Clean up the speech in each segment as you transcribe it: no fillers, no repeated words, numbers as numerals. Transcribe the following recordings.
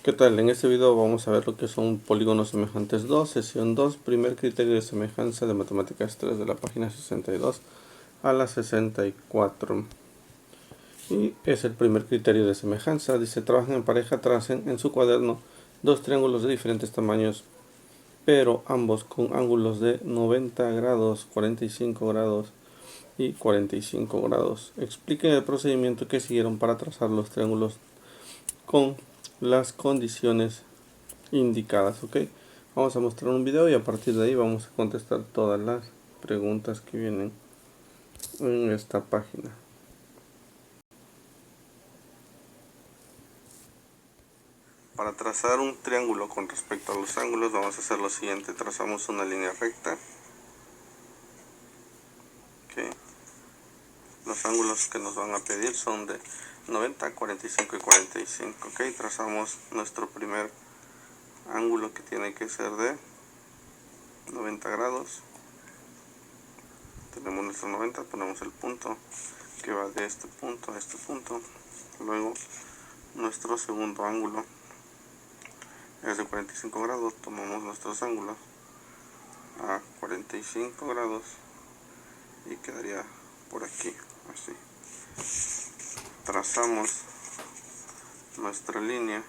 ¿Qué tal? En este video vamos a ver lo que son polígonos semejantes 2, sesión 2, primer criterio de semejanza de matemáticas 3 de la página 62 a la 64. Y es el primer criterio de semejanza. Dice, trabajan en pareja, tracen en su cuaderno dos triángulos de diferentes tamaños, pero ambos con ángulos de 90 grados, 45 grados y 45 grados. Expliquen el procedimiento que siguieron para trazar los triángulos con las condiciones indicadas. Ok, vamos a mostrar un video y a partir de ahí vamos a contestar todas las preguntas que vienen en esta página. Para trazar un triángulo con respecto a los ángulos vamos a hacer lo siguiente: trazamos una línea recta. Okay. Los ángulos que nos van a pedir son de 90, 45 y 45. Ok, trazamos nuestro primer ángulo, que tiene que ser de 90 grados. Tenemos nuestro 90, ponemos el punto que va de este punto a este punto. Luego nuestro segundo ángulo es de 45 grados, tomamos nuestros ángulos a 45 grados y quedaría por aquí, así. Trazamos nuestra línea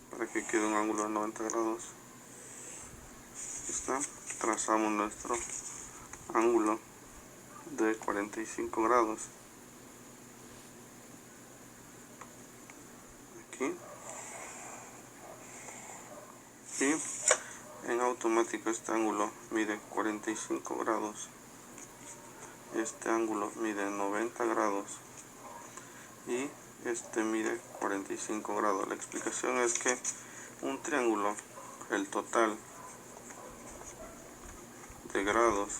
para que quede un ángulo de 90 grados. Aquí está. Trazamos nuestro ángulo de 45 grados aquí, y en automático este ángulo mide 45 grados, este ángulo mide 90 grados y este mide 45 grados. La explicación es que un triángulo, el total de grados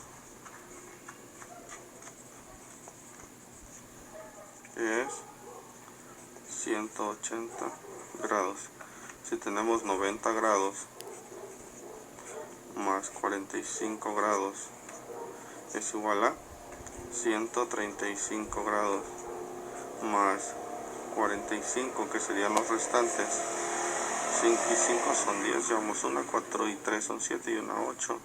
es 180 grados. Si tenemos 90 grados más 45 grados es igual a 135 grados más 45, que serían los restantes. 5 y 5 son 10, llevamos 1, 4 y 3 son 7 y 1, 8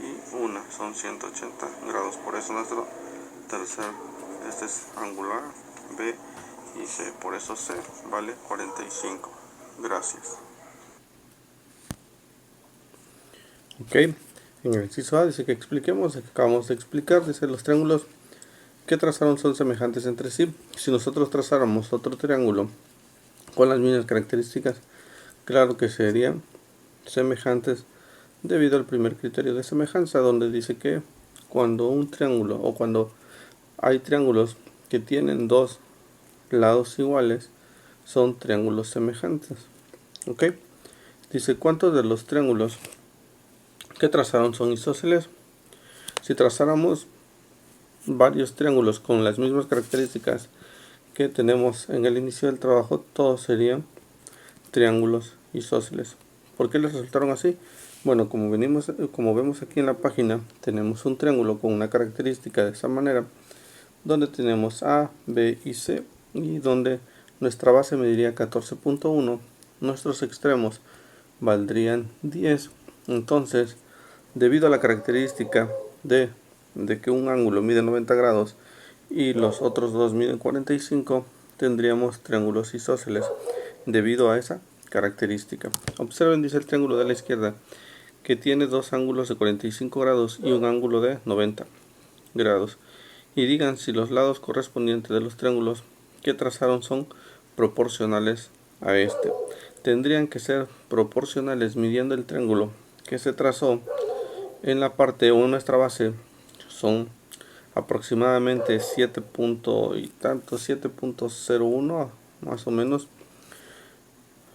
y 1 son 180 grados. Por eso nuestro tercer, este es ángulo A, B y C, por eso C vale 45. Gracias. Ok, en el inciso A dice que expliquemos, acabamos de explicar, dice los triángulos que trazaron son semejantes entre sí. Si nosotros trazáramos otro triángulo con las mismas características, claro que serían semejantes debido al primer criterio de semejanza, donde dice que cuando un triángulo o cuando hay triángulos que tienen dos lados iguales son triángulos semejantes. Ok, dice cuántos de los triángulos que trazaron son isósceles. Si trazáramos varios triángulos con las mismas características que tenemos en el inicio del trabajo, todos serían triángulos isósceles. ¿Por qué les resultaron así? Bueno, como vemos aquí en la página, tenemos un triángulo con una característica de esa manera, donde tenemos A, B y C, y donde nuestra base mediría 14.1, nuestros extremos valdrían 10. Entonces, debido a la característica de que un ángulo mide 90 grados y los otros dos miden 45, tendríamos triángulos isósceles debido a esa característica. Observen, dice el triángulo de la izquierda, que tiene dos ángulos de 45 grados y un ángulo de 90 grados. Y digan si los lados correspondientes de los triángulos que trazaron son proporcionales a este. Tendrían que ser proporcionales midiendo el triángulo que se trazó en la parte o en nuestra base. Son aproximadamente 7.01 más o menos,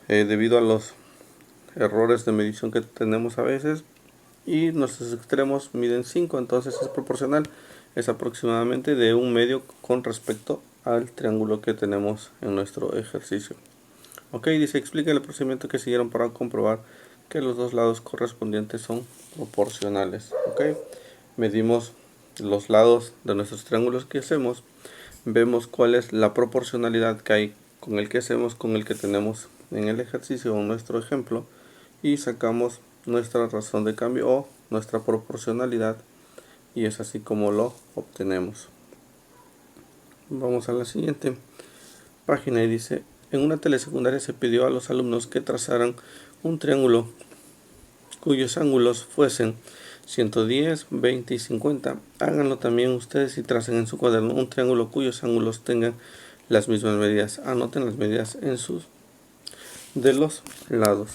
debido a los errores de medición que tenemos a veces, y nuestros extremos miden 5, entonces es proporcional, es aproximadamente de un medio con respecto al triángulo que tenemos en nuestro ejercicio. Ok, dice explica el procedimiento que siguieron para comprobar que los dos lados correspondientes son proporcionales. Ok, medimos los lados de nuestros triángulos que hacemos, vemos cuál es la proporcionalidad que hay con el que hacemos, con el que tenemos en el ejercicio o nuestro ejemplo, y sacamos nuestra razón de cambio o nuestra proporcionalidad, y es así como lo obtenemos. Vamos a la siguiente página y dice: en una telesecundaria se pidió a los alumnos que trazaran un triángulo cuyos ángulos fuesen 110, 20 y 50. Háganlo también ustedes y tracen en su cuaderno un triángulo cuyos ángulos tengan las mismas medidas. Anoten las medidas en sus de los lados.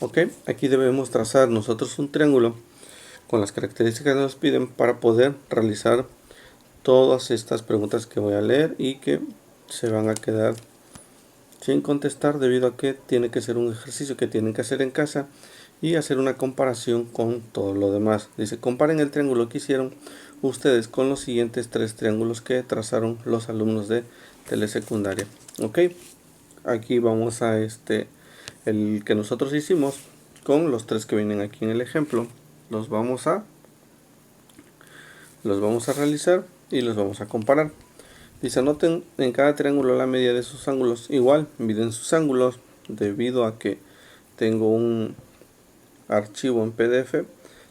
Ok, aquí debemos trazar nosotros un triángulo con las características que nos piden para poder realizar todas estas preguntas que voy a leer y que se van a quedar sin contestar debido a que tiene que ser un ejercicio que tienen que hacer en casa y hacer una comparación con todo lo demás. Dice: comparen el triángulo que hicieron ustedes con los siguientes 3 triángulos que trazaron los alumnos de telesecundaria. Ok, aquí vamos a el que nosotros hicimos con los 3 que vienen aquí en el ejemplo. Los vamos a realizar y los vamos a comparar. Dice: anoten en cada triángulo la medida de sus ángulos. Igual, miden sus ángulos. Debido a que tengo un archivo en PDF,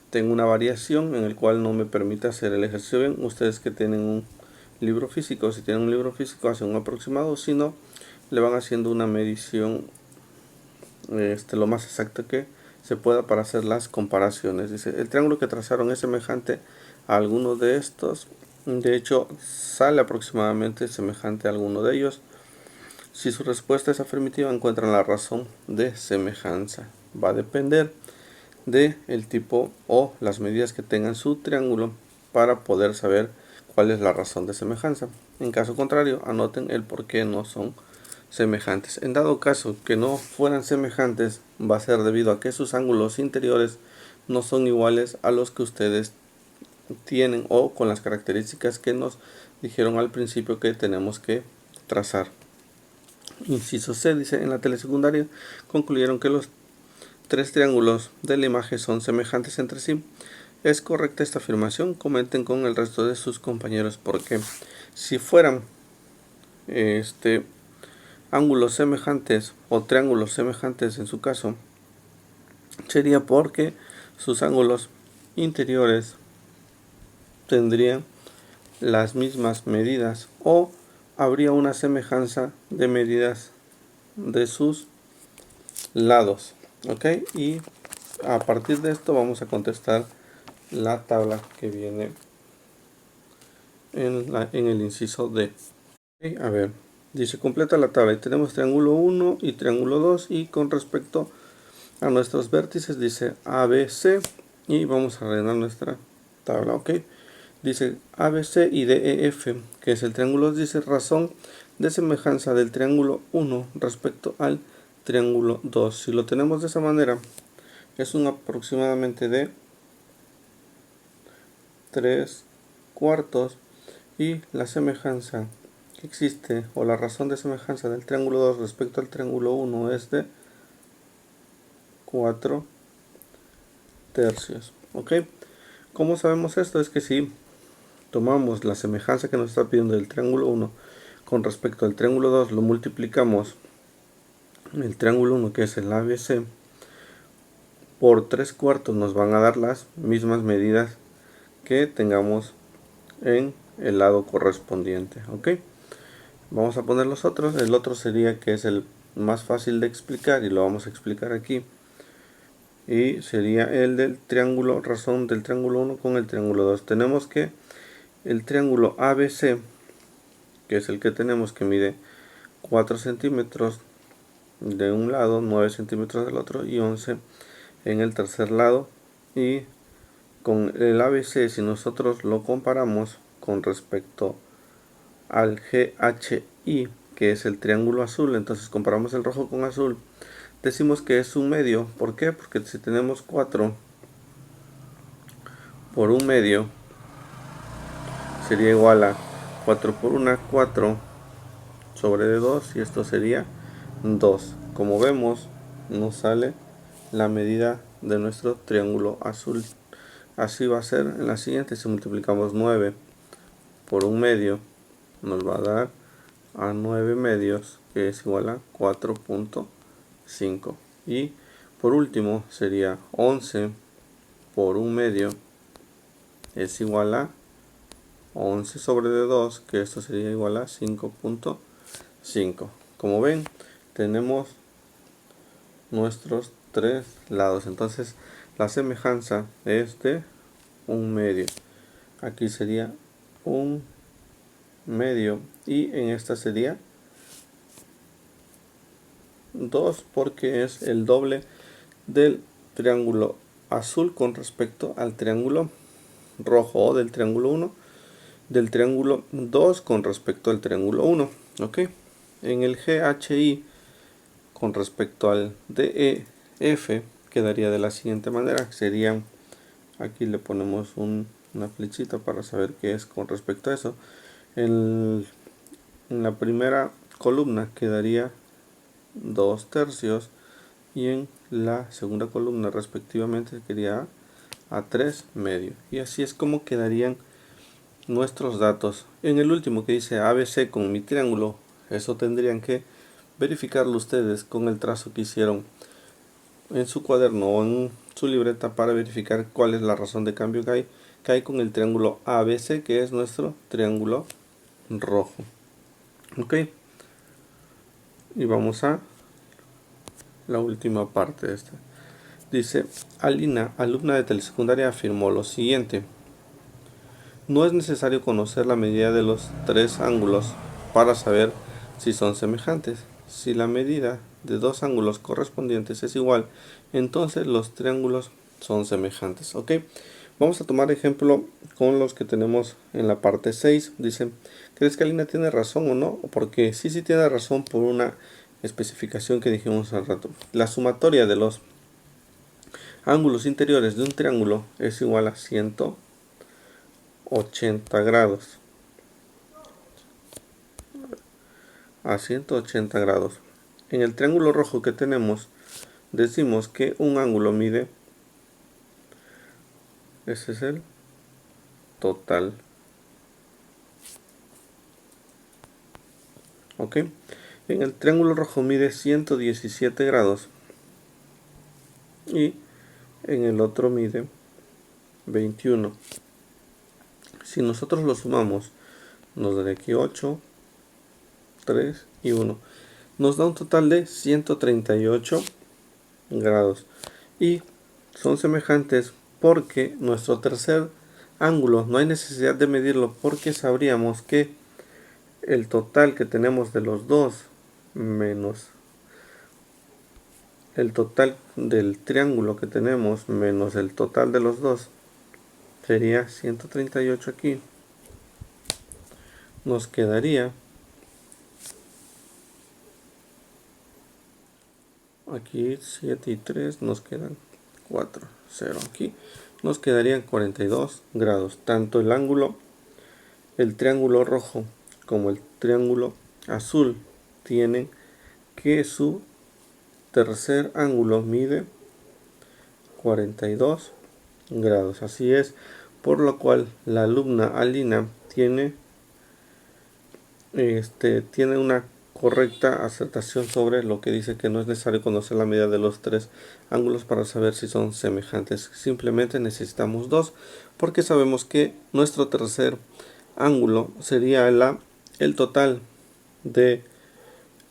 tengo una variación en el cual no me permite hacer el ejercicio bien. Ustedes que tienen un libro físico, si tienen un libro físico, hacen un aproximado. Si no, le van haciendo una medición lo más exacta que se pueda para hacer las comparaciones. Dice: el triángulo que trazaron es semejante a alguno de estos. De hecho, sale aproximadamente semejante a alguno de ellos. Si su respuesta es afirmativa, encuentran la razón de semejanza. Va a depender de el tipo o las medidas que tengan su triángulo para poder saber cuál es la razón de semejanza. En caso contrario, anoten el por qué no son semejantes. En dado caso que no fueran semejantes, va a ser debido a que sus ángulos interiores no son iguales a los que ustedes tienen o con las características que nos dijeron al principio que tenemos que trazar. Inciso C dice: en la telesecundaria concluyeron que los 3 triángulos de la imagen son semejantes entre sí. ¿Es correcta esta afirmación? Comenten con el resto de sus compañeros porque si fueran ángulos semejantes o triángulos semejantes en su caso, sería porque sus ángulos interiores tendrían las mismas medidas o habría una semejanza de medidas de sus lados. Ok, y a partir de esto vamos a contestar la tabla que viene en el inciso D. Okay, a ver, dice: completa la tabla y tenemos triángulo 1 y triángulo 2, y con respecto a nuestros vértices dice ABC y vamos a rellenar nuestra tabla. Ok, dice ABC y DEF, que es el triángulo 2, dice: razón de semejanza del triángulo 1 respecto al triángulo 2. Si lo tenemos de esa manera, es un aproximadamente de 3/4, y la semejanza que existe o la razón de semejanza del triángulo 2 respecto al triángulo 1 es de 4/3. Ok, ¿cómo sabemos esto? Es que si tomamos la semejanza que nos está pidiendo del triángulo 1 con respecto al triángulo 2, lo multiplicamos el triángulo 1, que es el ABC, por 3/4, nos van a dar las mismas medidas que tengamos en el lado correspondiente. Ok, vamos a poner los otros. El otro sería, que es el más fácil de explicar y lo vamos a explicar aquí, y sería el del triángulo, razón del triángulo 1 con el triángulo 2. Tenemos que el triángulo ABC, que es el que tenemos, que mide 4 centímetros de un lado, 9 centímetros del otro y 11 en el tercer lado, y con el ABC, si nosotros lo comparamos con respecto al GHI, que es el triángulo azul, entonces comparamos el rojo con azul, decimos que es un medio. ¿Por qué? Porque si tenemos 4 por un medio, sería igual a 4 por 1, 4 sobre de 2, y esto sería 2. Como vemos, nos sale la medida de nuestro triángulo azul. Así va a ser en la siguiente. Si multiplicamos 9 por un medio, nos va a dar a 9 medios, que es igual a 4.5. Y por último sería 11 por 1 medio es igual a 11 sobre de 2, que esto sería igual a 5.5. Como ven, tenemos nuestros tres lados. Entonces la semejanza es de 1 medio. Aquí sería 1 medio y en esta sería 2, porque es el doble del triángulo azul con respecto al triángulo rojo, o del triángulo 1 del triángulo 2 con respecto al triángulo 1. ¿Ok? En el GHI con respecto al DEF quedaría de la siguiente manera. Serían, aquí le ponemos una flechita para saber qué es con respecto a eso. En la primera columna quedaría 2/3 y en la segunda columna respectivamente quedaría a 3 medios. Y así es como quedarían nuestros datos. En el último que dice ABC con mi triángulo, eso tendrían que verificarlo ustedes con el trazo que hicieron en su cuaderno o en su libreta para verificar cuál es la razón de cambio que hay con el triángulo ABC, que es nuestro triángulo rojo. Ok, y vamos a la última parte de esta. Dice: Alina, alumna de telesecundaria, afirmó lo siguiente: no es necesario conocer la medida de los tres ángulos para saber si son semejantes. Si la medida de dos ángulos correspondientes es igual, entonces los triángulos son semejantes. Ok, vamos a tomar ejemplo con los que tenemos en la parte 6. Dice: ¿crees que Alina tiene razón o no? Porque sí tiene razón por una especificación que dijimos al rato. La sumatoria de los ángulos interiores de un triángulo es igual a 180 grados. A 180 grados. En el triángulo rojo que tenemos, decimos que un ángulo mide, ese es el total. Ok, en el triángulo rojo mide 117 grados y en el otro mide 21. Si nosotros lo sumamos, nos da aquí 8, 3 y 1. Nos da un total de 138 grados. Y son semejantes porque nuestro tercer ángulo no hay necesidad de medirlo, porque sabríamos que el total que tenemos de los dos menos el total del triángulo que tenemos menos el total de los dos sería 138. Aquí nos quedaría, aquí 7 y 3 nos quedan 4, 0. Aquí nos quedarían 42 grados. Tanto el ángulo, el triángulo rojo como el triángulo azul tienen que su tercer ángulo mide 42 grados. Así es, por lo cual la alumna Alina tiene una correcta acertación sobre lo que dice que no es necesario conocer la medida de los tres ángulos para saber si son semejantes. Simplemente necesitamos dos, porque sabemos que nuestro tercer ángulo sería el total de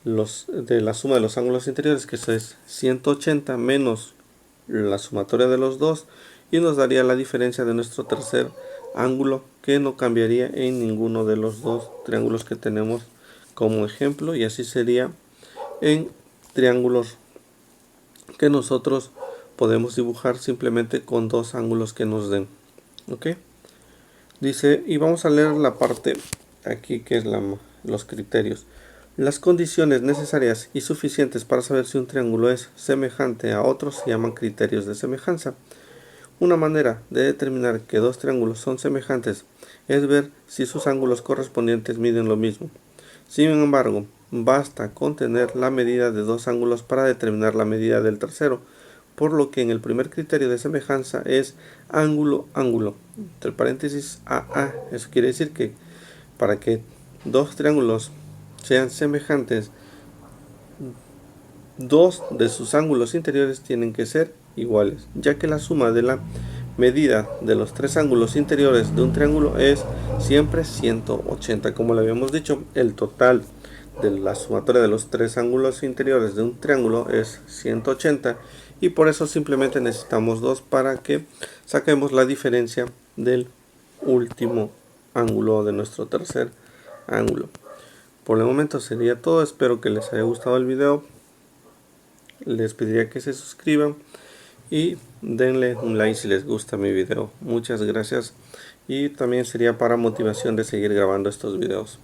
la suma de los ángulos interiores, que eso es 180 menos la sumatoria de los dos, y nos daría la diferencia de nuestro tercer ángulo, que no cambiaría en ninguno de los dos triángulos que tenemos como ejemplo. Y así sería en triángulos que nosotros podemos dibujar simplemente con dos ángulos que nos den. Ok, dice, y vamos a leer la parte aquí que es los criterios. Las condiciones necesarias y suficientes para saber si un triángulo es semejante a otro se llaman criterios de semejanza. Una manera de determinar que dos triángulos son semejantes es ver si sus ángulos correspondientes miden lo mismo. Sin embargo, basta con tener la medida de dos ángulos para determinar la medida del tercero, por lo que en el primer criterio de semejanza es ángulo, ángulo, entre paréntesis AA. Eso quiere decir que para que dos triángulos sean semejantes, dos de sus ángulos interiores tienen que ser iguales, ya que la suma de la medida de los tres ángulos interiores de un triángulo es siempre 180. Como le habíamos dicho, el total de la sumatoria de los tres ángulos interiores de un triángulo es 180, y por eso simplemente necesitamos 2 para que saquemos la diferencia del último ángulo de nuestro tercer ángulo. Por el momento sería todo. Espero que les haya gustado el video. Les pediría que se suscriban y denle un like si les gusta mi video. Muchas gracias, y también sería para motivación de seguir grabando estos videos.